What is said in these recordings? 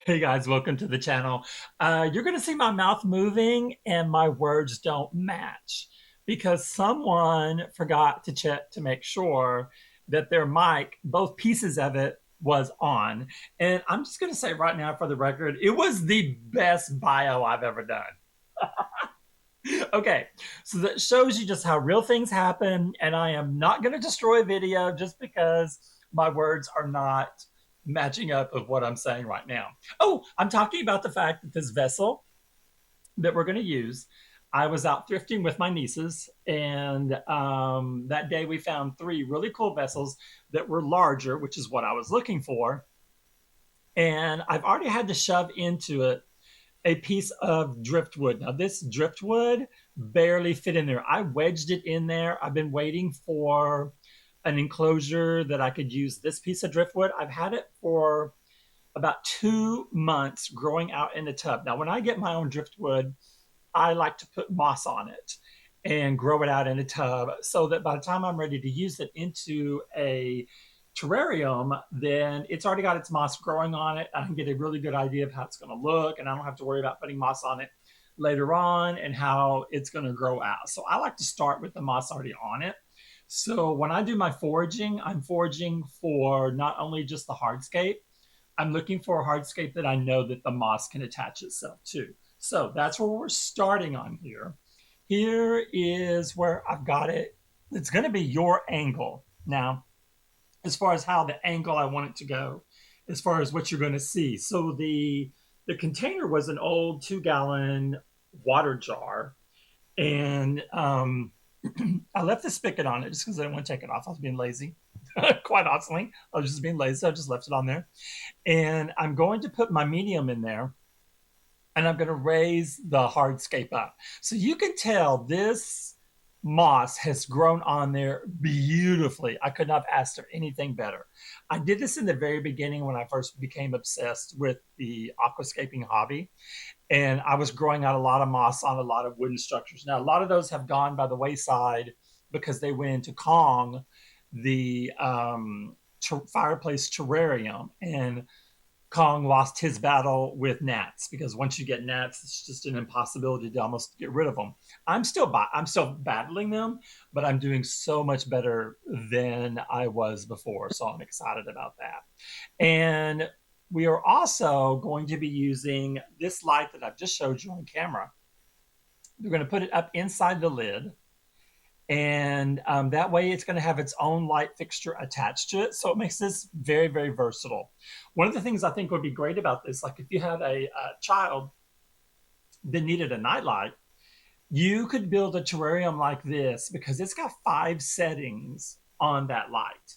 Hey guys, welcome to the channel. You're going to see my mouth moving and my words don't match because someone forgot to check to make sure that their mic, both pieces of it, was on. And I'm just going to say right now for the record, it was the best bio I've ever done. Okay, so that shows you just how real things happen, and I am not going to destroy a video just because my words are not matching up of what I'm saying right now. Oh, I'm talking about the fact that this vessel that we're going to use, I was out thrifting with my nieces, and that day we found three really cool vessels that were larger, which is what I was looking for. And I've already had to shove into it a piece of driftwood. Now, this driftwood barely fit in there. I wedged it in there. I've been waiting for an enclosure that I could use this piece of driftwood. I've had it for about 2 months growing out in the tub. Now, when I get my own driftwood, I like to put moss on it and grow it out in a tub so that by the time I'm ready to use it into a terrarium, then it's already got its moss growing on it. I can get a really good idea of how it's going to look, and I don't have to worry about putting moss on it later on and how it's going to grow out. So I like to start with the moss already on it. So when I do my foraging, I'm foraging for not only just the hardscape, I'm looking for a hardscape that I know that the moss can attach itself to. So that's where we're starting on here. Here is where I've got it. It's going to be your angle. Now, as far as how the angle I want it to go, as far as what you're going to see. So the container was an old 2 gallon water jar, and I left the spigot on it just because I didn't want to take it off. I was being lazy. Quite honestly, I was just being lazy. So I just left it on there, and I'm going to put my medium in there, and I'm going to raise the hardscape up. So you can tell this moss has grown on there beautifully. I could not have asked for anything better. I did this in the very beginning when I first became obsessed with the aquascaping hobby. And I was growing out a lot of moss on a lot of wooden structures. Now, a lot of those have gone by the wayside because they went into Kong, the fireplace terrarium, and Kong lost his battle with gnats because once you get gnats, it's just an impossibility to almost get rid of them. I'm still battling them, but I'm doing so much better than I was before. So I'm excited about that. And we are also going to be using this light that I've just showed you on camera. We're going to put it up inside the lid, and that way it's going to have its own light fixture attached to it, so it makes this very, very versatile. One of the things I think would be great about this, like if you had a child that needed a nightlight, you could build a terrarium like this because it's got 5 settings on that light.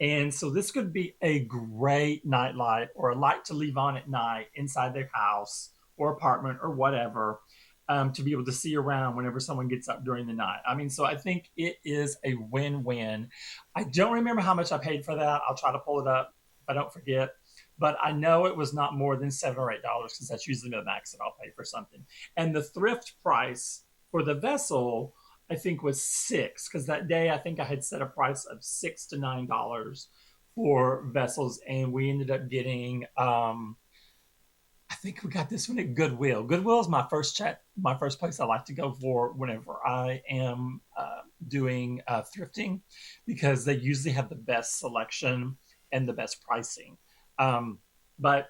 And so this could be a great night light or a light to leave on at night inside their house or apartment or whatever, to be able to see around whenever someone gets up during the night. I mean, so I think it is a win-win. I don't remember how much I paid for that. I'll try to pull it up if I don't forget. But I know it was not more than $7 or $8 because that's usually the max that I'll pay for something. And the thrift price for the vessel, I think, was six, because that day I think I had set a price of $6 to $9 for vessels, and we ended up getting I think we got this one at Goodwill. Goodwill is my first place I like to go for whenever I am doing thrifting, because they usually have the best selection and the best pricing. But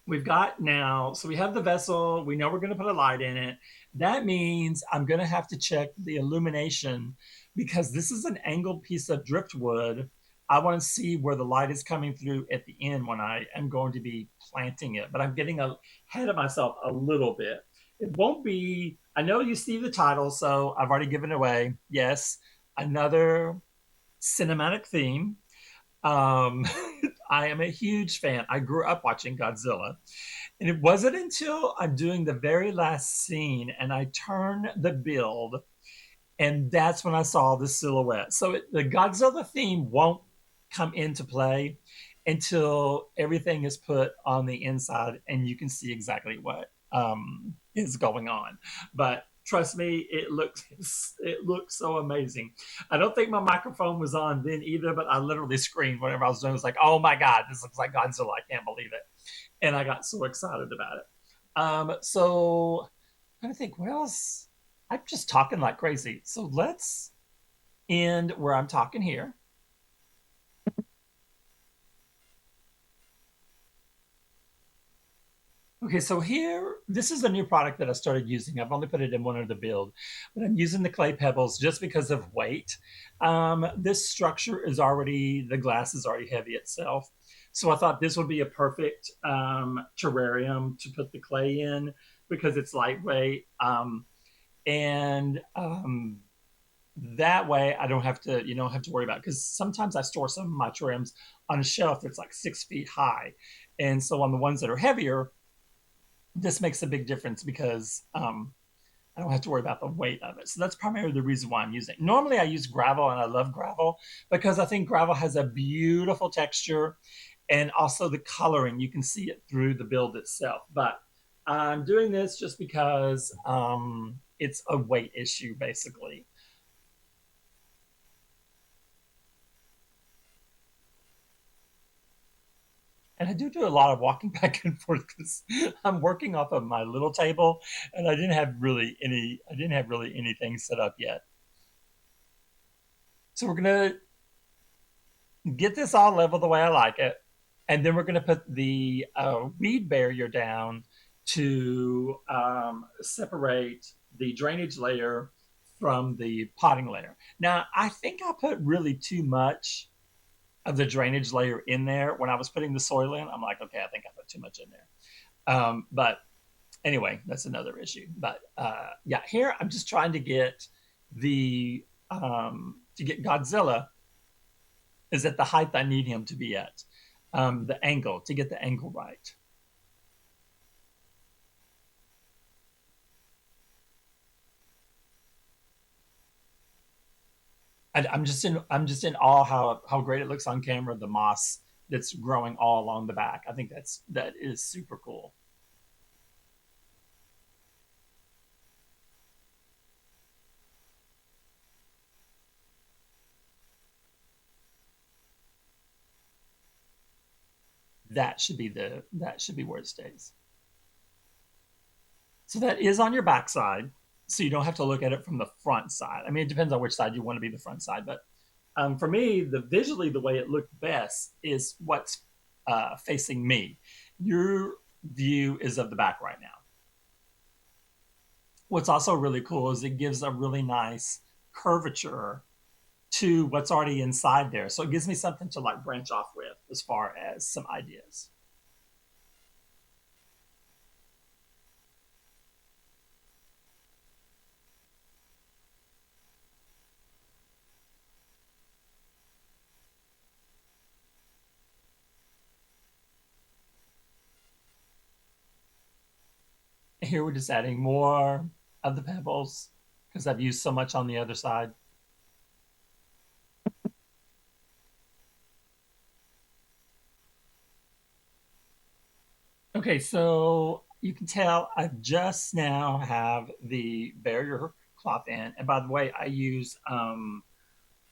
we've got now, so we have the vessel. We know we're going to put a light in it. That means I'm going to have to check the illumination because this is an angled piece of driftwood. I want to see where the light is coming through at the end when I am going to be planting it, but I'm getting ahead of myself a little bit. It won't be, I know you see the title, so I've already given it away. Yes, another cinematic theme. Um, I am a huge fan. I grew up watching Godzilla. And it wasn't until I'm doing the very last scene and I turn the build, and that's when I saw the silhouette. So the Godzilla theme won't come into play until everything is put on the inside and you can see exactly what is going on. But Trust me, it looks so amazing. I don't think my microphone was on then either, but I literally screamed whenever I was doing it. It was like, oh my God, this looks like Godzilla. I can't believe it. And I got so excited about it. So I'm trying to think, what else? I'm just talking like crazy. So let's end where I'm talking here. Okay, so here, this is a new product that I started using. I've only put it in one other build, but I'm using the clay pebbles just because of weight. This structure is already, the glass is already heavy itself. So I thought this would be a perfect terrarium to put the clay in because it's lightweight. And that way I don't have to, have to worry about it. Because sometimes I store some of my terrariums on a shelf that's like 6 feet high. And so on the ones that are heavier, this makes a big difference because I don't have to worry about the weight of it. So that's primarily the reason why I'm using it. Normally I use gravel and I love gravel because I think gravel has a beautiful texture and also the coloring. You can see it through the build itself. But I'm doing this just because it's a weight issue basically. And I do a lot of walking back and forth because I'm working off of my little table, and I didn't have really anything set up yet. So we're gonna get this all level the way I like it, and then we're gonna put the weed barrier down to separate the drainage layer from the potting layer. Now I think I put really too much of the drainage layer in there when I was putting the soil in. I'm like, okay, I think I put too much in there. But anyway, that's another issue. But yeah, here I'm just trying to get the to get Godzilla is at the height I need him to be at. The angle to get the angle right. I'm just in awe how great it looks on camera. The moss that's growing all along the back. I think that is super cool. That should be where it stays. So that is on your back side. So you don't have to look at it from the front side. I mean, it depends on which side you want to be the front side, but for me, the way it looked best is what's facing me. Your view is of the back right now. What's also really cool is it gives a really nice curvature to what's already inside there. So it gives me something to like branch off with as far as some ideas. Here we're just adding more of the pebbles because I've used so much on the other side. Okay, so you can tell I just now have the barrier cloth in. And by the way, I use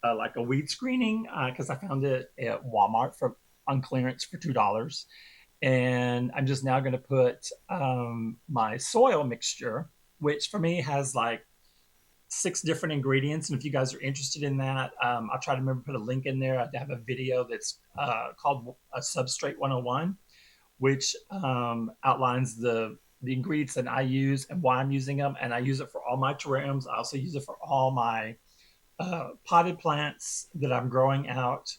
like a weed screening because I found it at Walmart for on clearance for $2. And I'm just now going to put my soil mixture, which for me has like 6 different ingredients. And if you guys are interested in that, I'll try to remember to put a link in there. I have a video that's called a Substrate 101, which outlines the ingredients that I use and why I'm using them. And I use it for all my terrariums. I also use it for all my potted plants that I'm growing out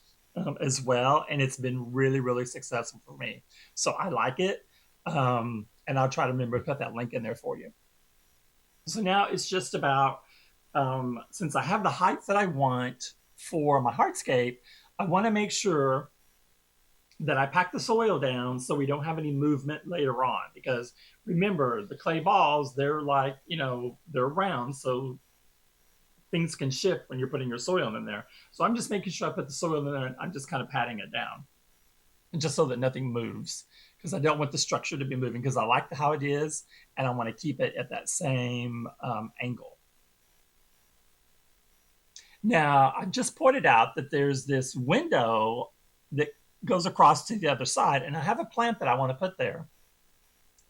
as well. And it's been really, really successful for me. So I like it. And I'll try to remember to put that link in there for you. So now it's just about, since I have the height that I want for my hardscape, I want to make sure that I pack the soil down so we don't have any movement later on. Because remember, the clay balls, they're like, they're round. So things can shift when you're putting your soil in there. So I'm just making sure I put the soil in there and I'm just kind of patting it down just so that nothing moves. because I don't want the structure to be moving because I like how it is and I want to keep it at that same angle. Now, I just pointed out that there's this window that goes across to the other side, and I have a plant that I want to put there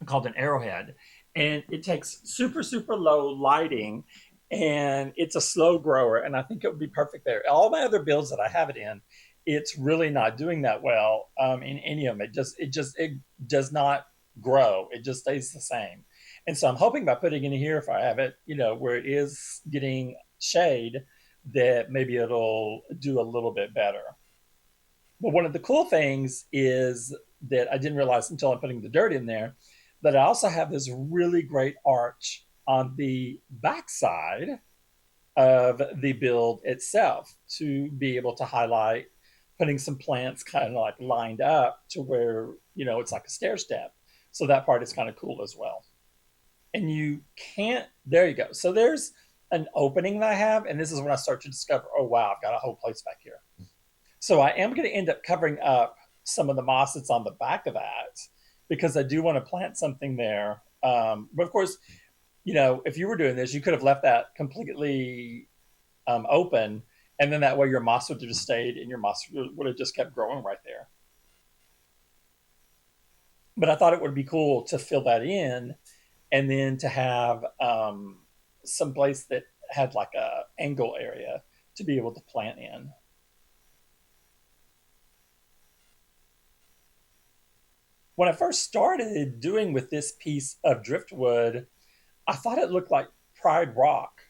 called an arrowhead. And it takes super, super low lighting, and it's a slow grower, and I think it would be perfect there. All my other builds that I have it in, it's really not doing that well in any of them. It does not grow. It just stays the same. And so I'm hoping by putting it in here, if I have it, where it is getting shade, that maybe it'll do a little bit better. But one of the cool things is that I didn't realize until I'm putting the dirt in there that I also have this really great arch on the backside of the build itself to be able to highlight putting some plants kind of like lined up to where, it's like a stair step. So that part is kind of cool as well. And you can't, there you go. So there's an opening that I have, and this is when I start to discover, oh, wow, I've got a whole place back here. So I am going to end up covering up some of the moss that's on the back of that because I do want to plant something there. But of course, if you were doing this, you could have left that completely open, and then that way your moss would have just stayed, and your moss would have just kept growing right there. But I thought it would be cool to fill that in, and then to have some place that had like a angle area to be able to plant in. When I first started doing with this piece of driftwood, I thought it looked like Pride Rock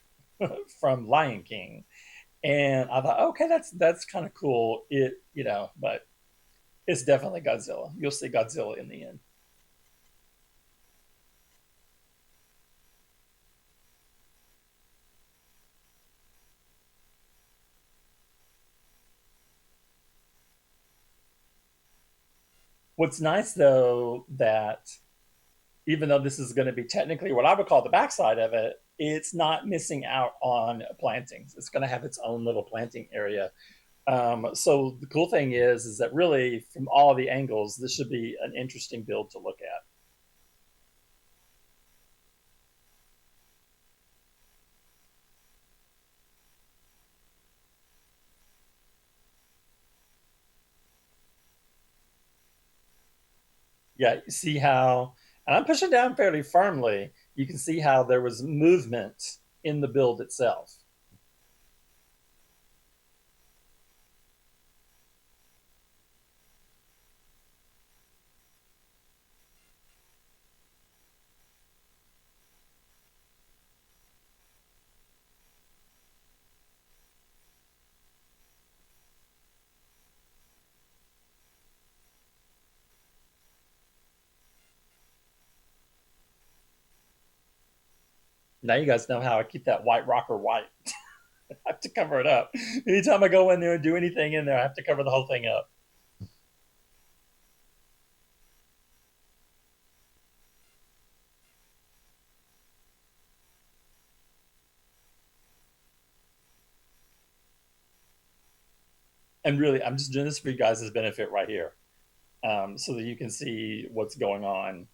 from Lion King, and I thought, okay, that's kind of cool. But it's definitely Godzilla. You'll see Godzilla in the end. What's nice though that even though this is going to be technically what I would call the backside of it, it's not missing out on plantings. It's going to have its own little planting area. So the cool thing is that really from all of the angles, this should be an interesting build to look at. Yeah, you see how, and I'm pushing down fairly firmly. You can see how there was movement in the build itself. Now you guys know how I keep that white rocker white. I have to cover it up. Anytime I go in there and do anything in there, I have to cover the whole thing up. And really, I'm just doing this for you guys' benefit right here, so that you can see what's going on.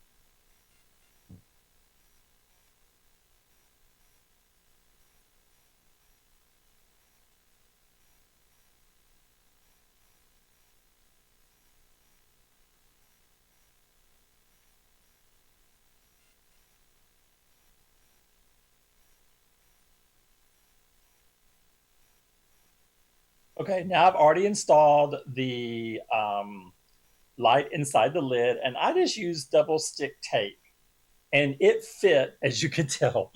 Okay, now I've already installed the light inside the lid, and I just used double stick tape, and it fit, as you can tell,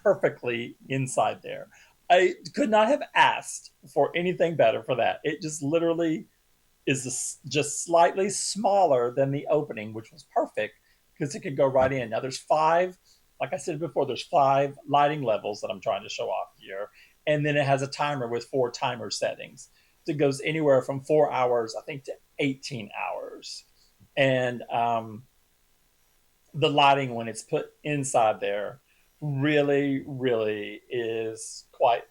perfectly inside there. I could not have asked for anything better for that. It just literally is just slightly smaller than the opening, which was perfect because it could go right in. Now there's five, like I said before, there's five lighting levels that I'm trying to show off here. And then it has a timer with four timer settings. It goes anywhere from 4 hours, I think, to 18 hours. And the lighting when it's put inside there really, really is quite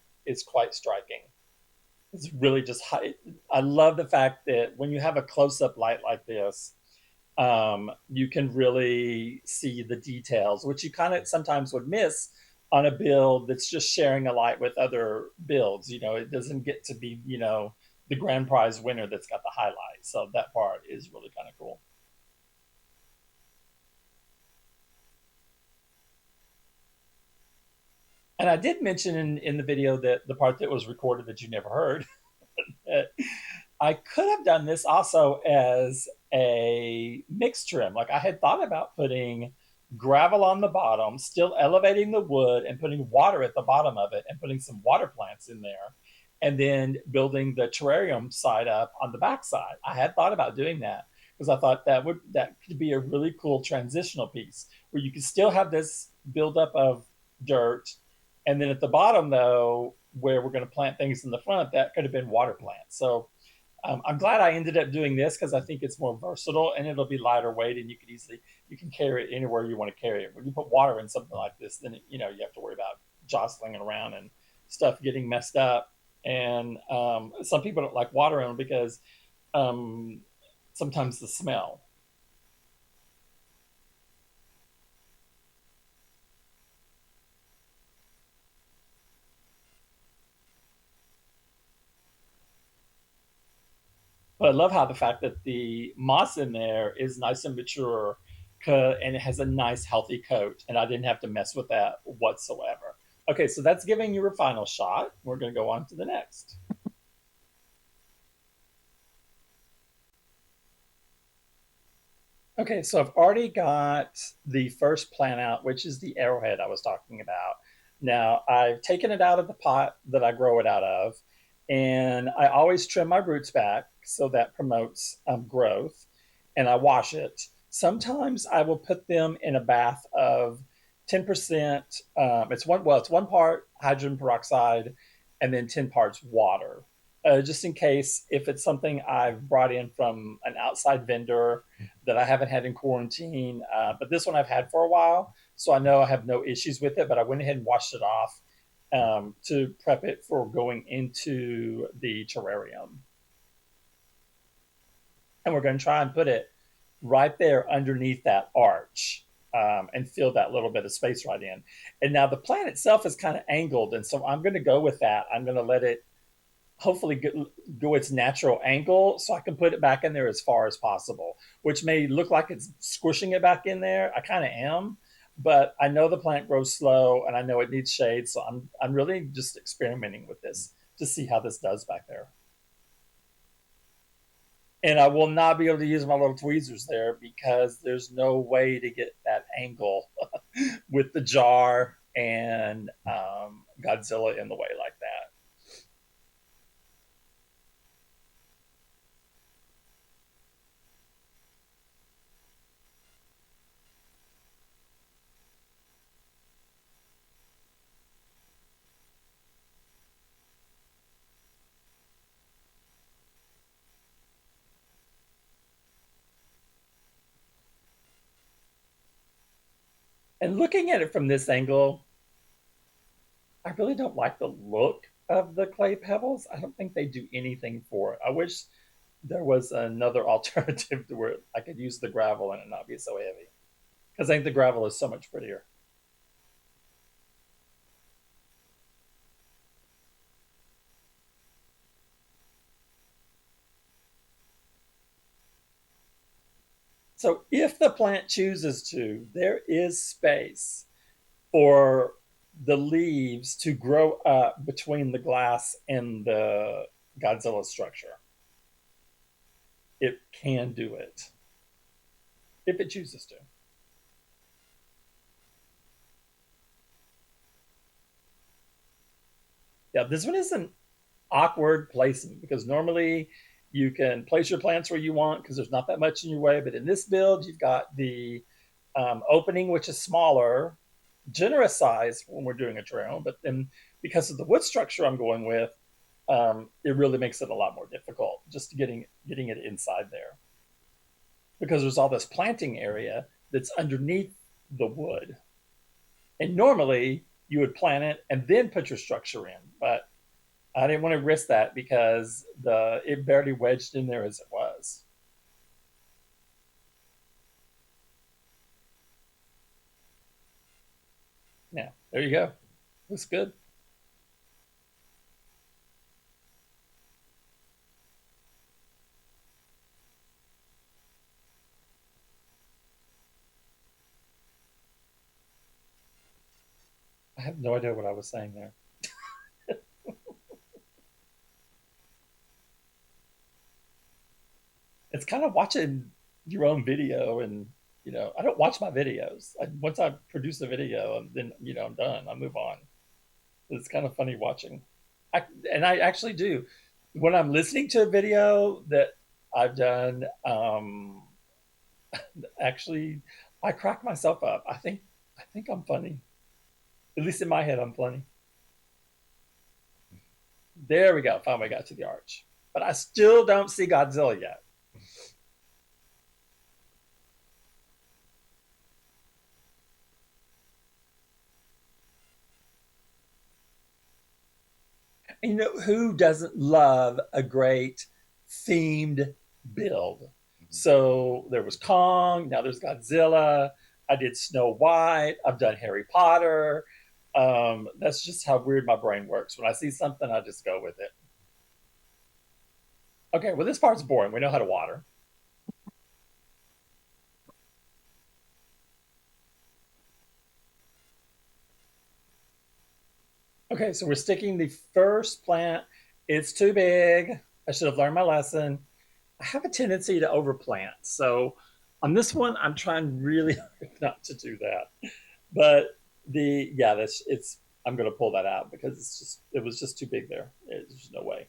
striking. It's really just high. I love the fact that when you have a close up light like this, you can really see the details, which you kind of sometimes would miss on a build that's just sharing a light with other builds. It doesn't get to be, the grand prize winner that's got the highlight. So that part is really kind of cool. And I did mention in the video that the part that was recorded that you never heard, I could have done this also as a mixed trim. Like I had thought about putting gravel on the bottom, still elevating the wood and putting water at the bottom of it and putting some water plants in there and then building the terrarium side up on the back side. I had thought about doing that because I thought that could be a really cool transitional piece where you could still have this buildup of dirt, and then at the bottom though, where we're going to plant things in the front, that could have been water plants. So I'm glad I ended up doing this because I think it's more versatile and it'll be lighter weight, and you can carry it anywhere you want to carry it. When you put water in something like this, then you have to worry about jostling it around and stuff getting messed up. And some people don't like water in them because um, sometimes the smell. But I love how the fact that the moss in there is nice and mature, and it has a nice healthy coat, and I didn't have to mess with that whatsoever. Okay, so that's giving you a final shot. We're going to go on to the next. Okay, so I've already got the first plant out, which is the arrowhead I was talking about. Now, I've taken it out of the pot that I grow it out of, and I always trim my roots back so that promotes growth, and I wash it. Sometimes I will put them in a bath of 10%. It's one part hydrogen peroxide and then 10 parts water. Just in case if it's something I've brought in from an outside vendor that I haven't had in quarantine. But this one I've had for a while, so I know I have no issues with it. But I went ahead and washed it off to prep it for going into the terrarium. And we're going to try and put it right there underneath that arch, and fill that little bit of space right in. And now the plant itself is kind of angled, and so I'm going to go with that. I'm going to let it hopefully go its natural angle so I can put it back in there as far as possible, which may look like it's squishing it back in there. I kind of am, but I know the plant grows slow and I know it needs shade. So I'm really just experimenting with this to see how this does back there. And I will not be able to use my little tweezers there because there's no way to get that angle with the jar and Godzilla in the way like that. And looking at it from this angle, I really don't like the look of the clay pebbles. I don't think they do anything for it. I wish there was another alternative to where I could use the gravel and it not be so heavy. Because I think the gravel is so much prettier. So if the plant chooses to, there is space for the leaves to grow up between the glass and the Godzilla structure. It can do it if it chooses to. Yeah, this one isn't awkward placement because normally you can place your plants where you want because there's not that much in your way. But in this build, you've got the opening, which is smaller, generous size when we're doing a trail. But then because of the wood structure I'm going with, it really makes it a lot more difficult just getting it inside there because there's all this planting area that's underneath the wood. And normally you would plant it and then put your structure in, but I didn't want to risk that because the it barely wedged in there as it was. Yeah, there you go. Looks good. I have no idea what I was saying there. It's kind of watching your own video, and I don't watch my videos. Once I produce a video, and then I'm done. I move on. It's kind of funny watching. And I actually do when I'm listening to a video that I've done. Actually, I crack myself up. I think I'm funny. At least in my head, I'm funny. There we go. Finally got to the arch, but I still don't see Godzilla yet. Who doesn't love a great themed build? So there was Kong. Now there's Godzilla. I did Snow White. I've done Harry Potter. That's just how weird my brain works. When I see something, I just go with it. Okay, well, this part's boring. We know how to water. Okay, so we're sticking the first plant. It's too big. I should have learned my lesson. I have a tendency to overplant. So on this one, I'm trying really hard not to do that. But that's it's I'm gonna pull that out because it was just too big there. There's no way.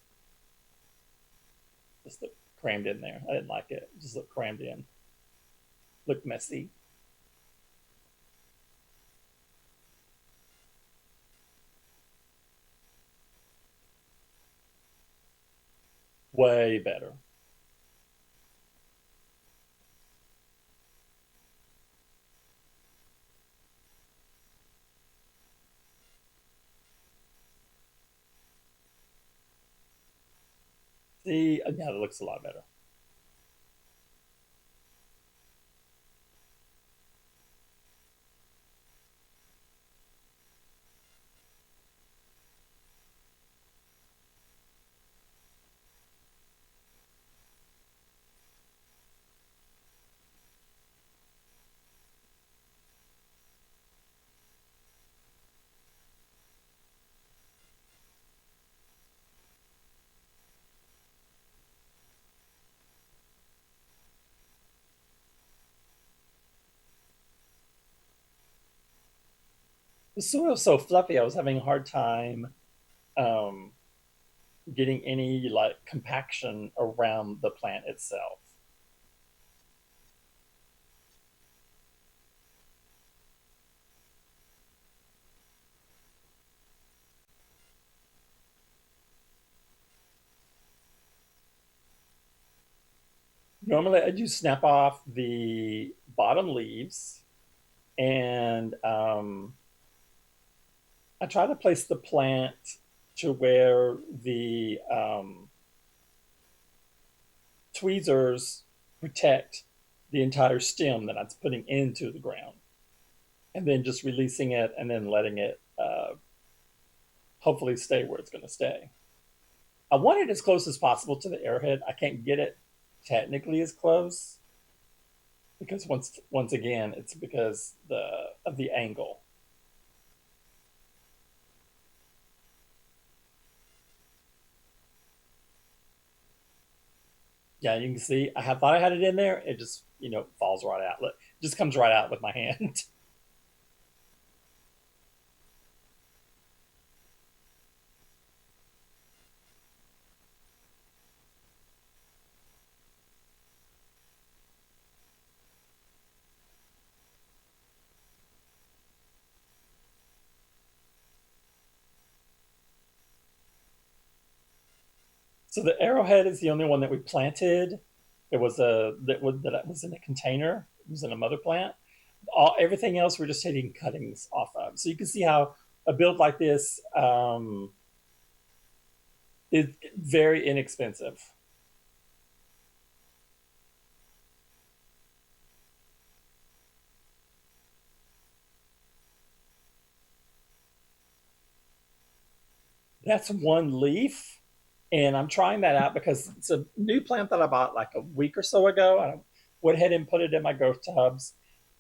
Just looked crammed in there. I didn't like it. It just looked crammed in. Looked messy. Way better. See, yeah, it looks a lot better. The soil is so fluffy. I was having a hard time um, getting any like compaction around the plant itself. Normally, I do snap off the bottom leaves, and I try to place the plant to where the tweezers protect the entire stem that I'm putting into the ground, and then just releasing it and then letting it hopefully stay where it's going to stay. I want it as close as possible to the arrowhead. I can't get it technically as close because once again, it's because of the angle. Yeah, you can see thought I had it in there. It just falls right out. Look, just comes right out with my hand. So the arrowhead is the only one that we planted. It was a that was in a container. It was in a mother plant. Everything else we're just taking cuttings off of. So you can see how a build like this is very inexpensive. That's one leaf, and I'm trying that out because it's a new plant that I bought like a week or so ago. I went ahead and put it in my growth tubs,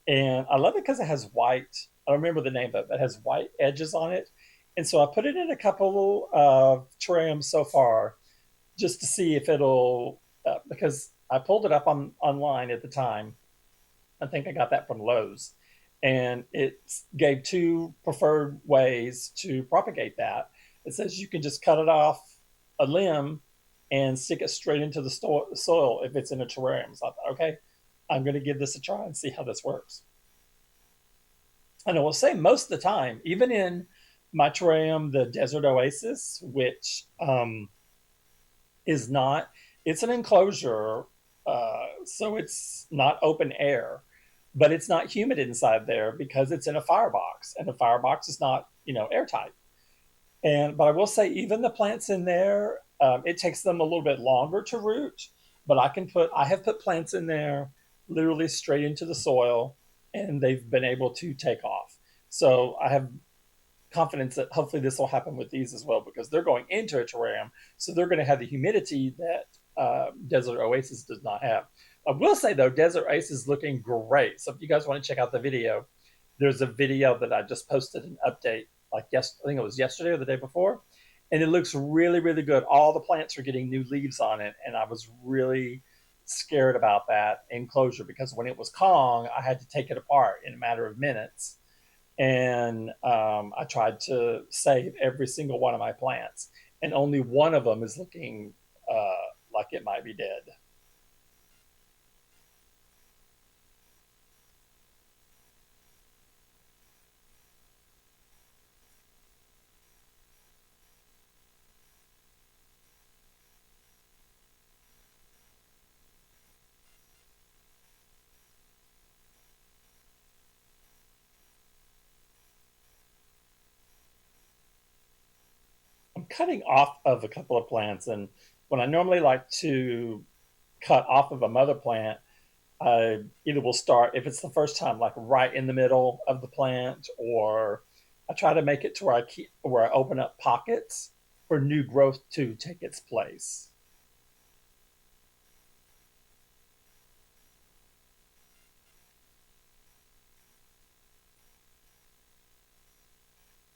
and I love it because it has white. I don't remember the name of it, but it has white edges on it. And so I put it in a couple of terrariums so far, just to see if it'll. Because I pulled it up online at the time. I think I got that from Lowe's, and it gave two preferred ways to propagate that. It says you can just cut it off a limb and stick it straight into the soil if it's in a terrarium. So I thought, okay, I'm going to give this a try and see how this works. And I will say most of the time, even in my terrarium, the Desert Oasis, which is not, it's an enclosure, so it's not open air, but it's not humid inside there because it's in a firebox, and the firebox is not, airtight. And but I will say, even the plants in there, it takes them a little bit longer to root. But I have put plants in there literally straight into the soil, and they've been able to take off. So I have confidence that hopefully this will happen with these as well because they're going into a terrarium, so they're going to have the humidity that Desert Oasis does not have. I will say though, Desert Oasis is looking great. So if you guys want to check out the video, there's a video that I just posted an update like I think it was yesterday or the day before, and it looks really really good. All the plants are getting new leaves on it, and I was really scared about that enclosure because when it was Kong, I had to take it apart in a matter of minutes, and I tried to save every single one of my plants, and only one of them is looking like it might be dead. I'm cutting off of a couple of plants, and when I normally like to cut off of a mother plant, I either will start if it's the first time, like right in the middle of the plant, or I try to make it to where I open up pockets for new growth to take its place.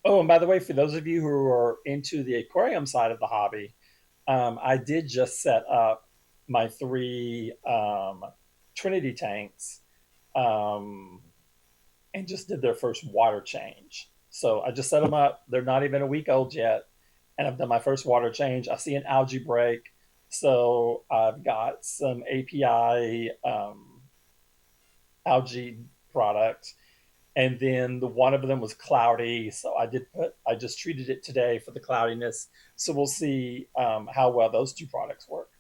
Oh, and by the way, for those of you who are into the aquarium side of the hobby, I did just set up my three Trinity tanks, um, and just did their first water change. So I just set them up. They're not even a week old yet, and I've done my first water change. I see an algae break, so I've got some API algae product, and then the one of them was cloudy, so I just treated it today for the cloudiness. So we'll see how well those two products work.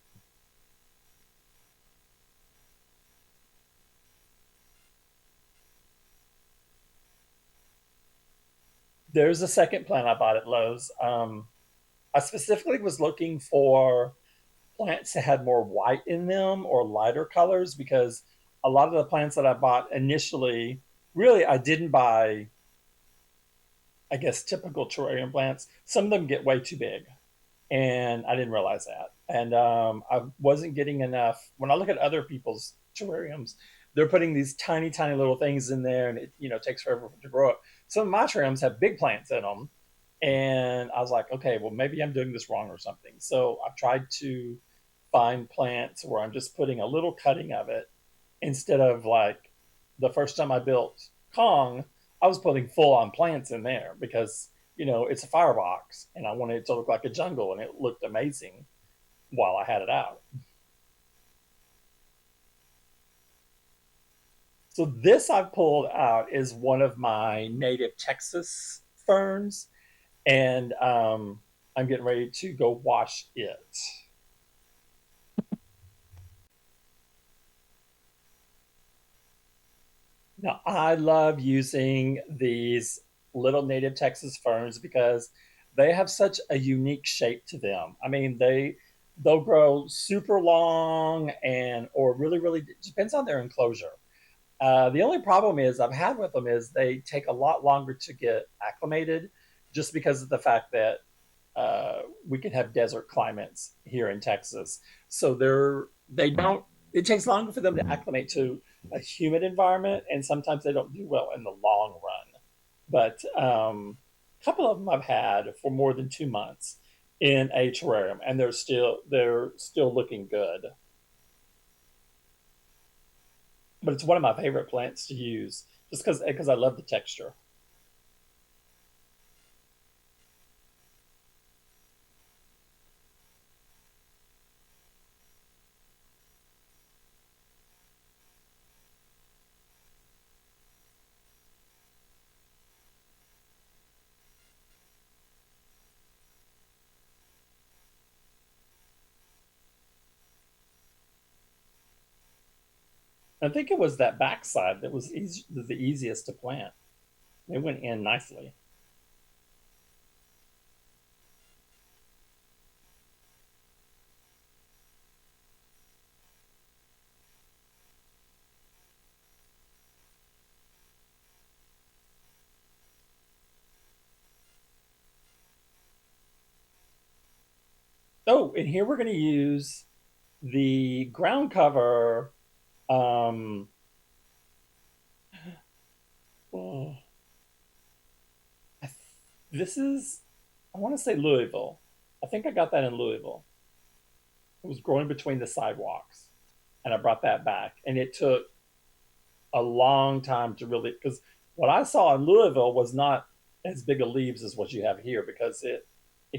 There's a second plant I bought at Lowe's. I specifically was looking for plants that had more white in them or lighter colors because a lot of the plants that I bought initially, really, I didn't buy, I guess, typical terrarium plants. Some of them get way too big, and I didn't realize that. And I wasn't getting enough. When I look at other people's terrariums, they're putting these tiny, tiny little things in there, and it takes forever to grow up. Some of my terrariums have big plants in them, and I was like, okay, well maybe I'm doing this wrong or something. So I've tried to find plants where I'm just putting a little cutting of it instead of like the first time I built Kong, I was putting full on plants in there because it's a firebox and I wanted it to look like a jungle, and it looked amazing while I had it out. So this I've pulled out is one of my native Texas ferns, and I'm getting ready to go wash it. Now, I love using these little native Texas ferns because they have such a unique shape to them. I mean, they'll grow super long and or really really it depends on their enclosure. The only problem is I've had with them is they take a lot longer to get acclimated, just because of the fact that we can have desert climates here in Texas. So they don't. It takes longer for them to acclimate to a humid environment, and sometimes they don't do well in the long run. But a couple of them I've had for more than 2 months in a terrarium, and they're still looking good. But it's one of my favorite plants to use just because I love the texture. I think it was that backside that was the easiest to plant. It went in nicely. Oh, and here we're going to use the ground cover. Um, oh, this is, I want to say Louisville. I think I got that in Louisville. It was growing between the sidewalks, and I brought that back. And it took a long time to really, because what I saw in Louisville was not as big of leaves as what you have here because it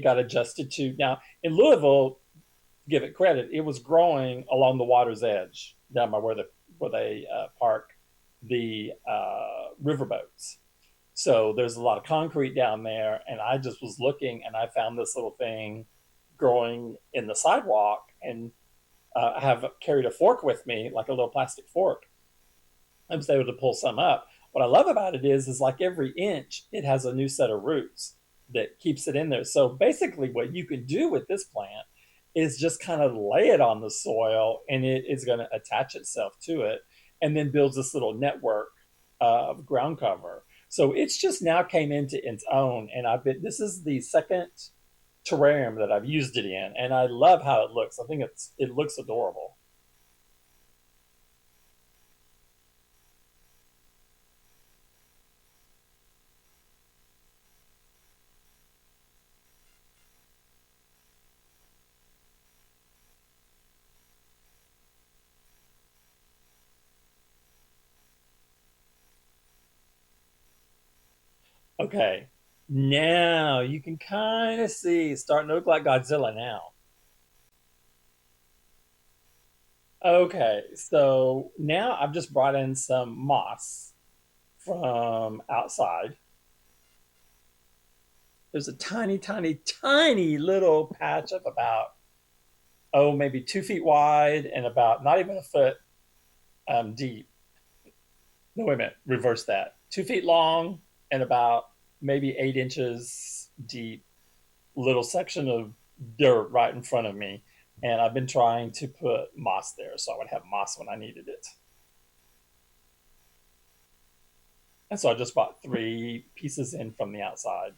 got adjusted to now in Louisville. Give it credit, it was growing along the water's edge down by where they park the riverboats. So there's a lot of concrete down there, and I just was looking, and I found this little thing growing in the sidewalk, and I have carried a fork with me, like a little plastic fork. I was able to pull some up. What I love about it is like every inch, it has a new set of roots that keeps it in there. So basically, what you can do with this plant is just kind of lay it on the soil, and it is going to attach itself to it, and then builds this little network of ground cover. So it's just now came into its own, and I've been. This is the second terrarium that I've used it in, and I love how it looks. I think it looks adorable. Okay, now you can kind of see it's starting to look like Godzilla now. Okay, so now I've just brought in some moss from outside. There's a tiny, tiny, tiny little patch of about, oh, maybe 2 feet wide and about not even a foot deep. No, wait a minute, reverse that. 2 feet long and about maybe 8 inches deep, little section of dirt right in front of me. And I've been trying to put moss there so I would have moss when I needed it. And so I just bought 3 pieces in from the outside.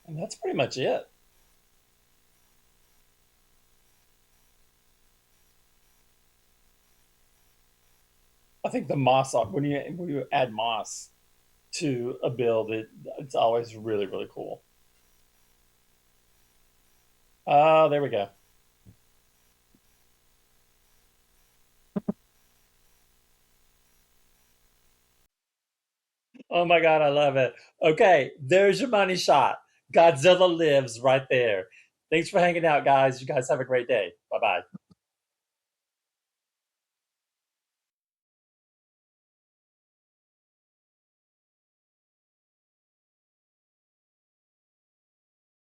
And that's pretty much it. I think the moss, when you add moss to a build, it's always really, really cool. Oh, there we go. Oh my God, I love it. Okay, there's your money shot. Godzilla lives right there. Thanks for hanging out, guys. You guys have a great day. Bye bye.